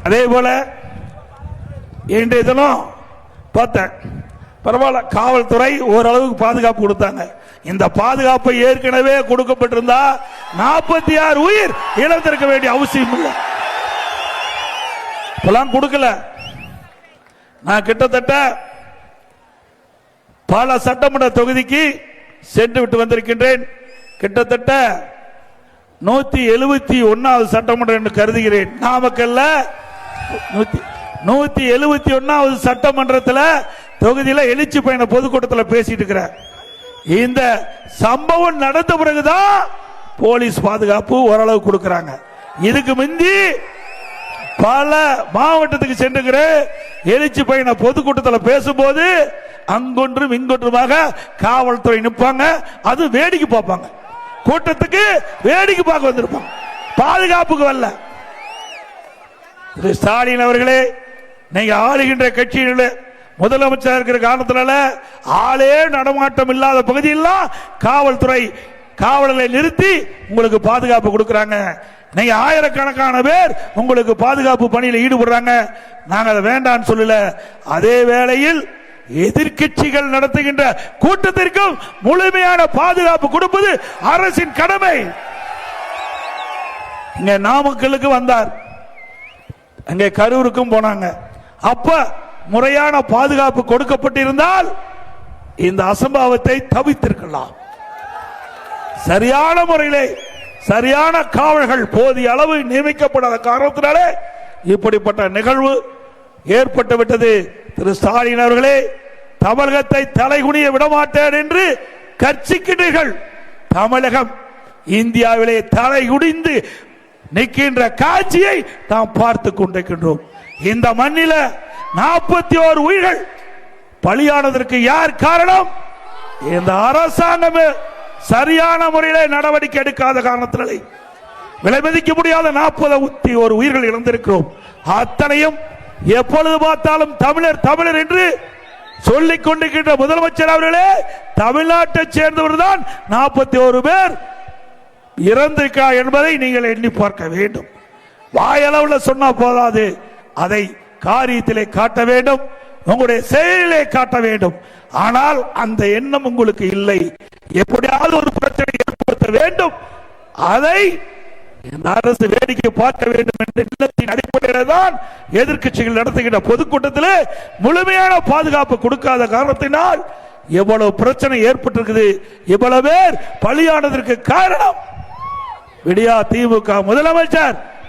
அதே போல இன்றைய தினம் பார்த்தேன், பரவாயில்ல, காவல்துறை ஓரளவுக்கு பாதுகாப்பு கொடுத்தாங்க. இந்த பாதுகாப்பை ஏற்கனவே கொடுக்கப்பட்டிருந்தா 46 உயிர் இழந்திருக்க வேண்டிய அவசியம் இல்லை. இப்பெல்லாம் கொடுக்கல. நான் கிட்டத்தட்ட பல சட்டமன்ற தொகுதிக்கு சென்று விட்டு வந்திருக்கின்றேன். கிட்டத்தட்ட 171வது சட்டமன்றம் என்று கருதுகிறேன். நாமக்கல்ல 171வது சட்டமன்றத்தில் தொகுதியில் எழுச்சி பயண பொதுக்கூட்டத்தில் பேசிட்டு இருக்கிறேன். இந்த சம்பவம் நடந்த பிறகுதான் போலீஸ் பாதுகாப்பு ஓரளவு கொடுக்கிறாங்க. இதுக்கு முந்தி பல மாவட்டத்துக்கு சென்றுகிற எழுச்சி பயண பொதுக்கூட்டத்தில் பேசும்போது அங்கொன்றும் இங்கொன்றுமாக காவல்துறை நிற்பாங்க. அது வேடிக்கை பார்ப்பாங்க. கூட்டத்துக்கு வேடிக்கை பார்க்க வந்திருப்பாங்க, பாதுகாப்புக்கு வரல. ஸ்டாலின் அவர்களே, நீங்க ஆளுகின்ற கட்சியில முதலமைச்சர் இருக்கிற காரணத்தினால ஆளே நடமாட்டம் இல்லாத பகுதியெல்லாம் காவல்துறை காவலர்களை நிறுத்தி உங்களுக்கு பாதுகாப்பு கொடுக்கிறாங்க. நீங்க ஆயிரக்கணக்கான பேர் உங்களுக்கு பாதுகாப்பு பணியில் ஈடுபடுறாங்க. நாங்க அதை வேண்டான்னு சொல்லல. அதே வேளையில் எதிர்க்கட்சிகள் நடத்துகின்ற கூட்டத்திற்கும் முழுமையான பாதுகாப்பு கொடுப்பது அரசின் கடமை. இங்க நாமக்கலுக்கு வந்தார், அங்கே கரூருக்கும் போனாங்க. அப்ப முறையான பாதுகாப்பு கொடுக்கப்பட்டிருந்தால் இந்த அசம்பாவத்தை தவிர்த்திருக்கலாம். சரியான முறையிலே சரியான காவலர்கள் போதிய அளவு நியமிக்கப்படாத காரணத்தினாலே இப்படிப்பட்ட நிகழ்வு ஏற்பட்டு விட்டது. திரு ஸ்டாலின் அவர்களே, தமிழகத்தை தலைகுனிய விடமாட்டேன் என்று கர்ச்சிக்கிறீர்கள். தமிழகம் இந்தியாவிலே தலைகுனிந்து நிற்கின்ற காட்சியை நாம் பார்த்து கொண்டிருக்கின்றோம். இந்த மண்ணில 41 உயிர்கள் பலியானதற்கு யார் காரணம்? இந்த அரசாங்கமே சரியான முறையில் நடவடிக்கை எடுக்காத காரணத்தினாலே விலை மதிக்க முடியாத 41 உயிர்கள் இழந்திருக்கிறோம். அத்தனையும் எப்பொழுது பார்த்தாலும் தமிழர் தமிழர் என்று சொல்லிக் கொண்டிருக்கின்ற முதலமைச்சர் அவர்களே, தமிழ்நாட்டை சேர்ந்தவர் தான் 41 பேர் இறந்திருக்கிறார் என்பதை நீங்கள் எண்ணி பார்க்க வேண்டும். வாயளவில் சொன்னா போதாது, அதை காரியத்திலே காட்ட வேண்டும், உங்களுடைய செயலிலே காட்ட வேண்டும். ஆனால் அந்த எண்ணம் உங்களுக்கு இல்லை. எப்படியாவது ஒரு பிரச்சனை ஏற்படுத்த வேண்டும், அதை இந்த அரசு வேடிக்கை பார்க்க வேண்டும் என்ற எண்ணத்தின் அடிப்படையில் தான் எதிர்க்கட்சிகள் நடத்துகின்ற பொதுக்கூட்டத்தில் முழுமையான பாதுகாப்பு கொடுக்காத காரணத்தினால் எவ்வளவு பிரச்சனை ஏற்பட்டிருக்குது, இவ்வளவு பேர் பலியானதற்கு காரணம் விடியா திமுக முதலமைச்சர்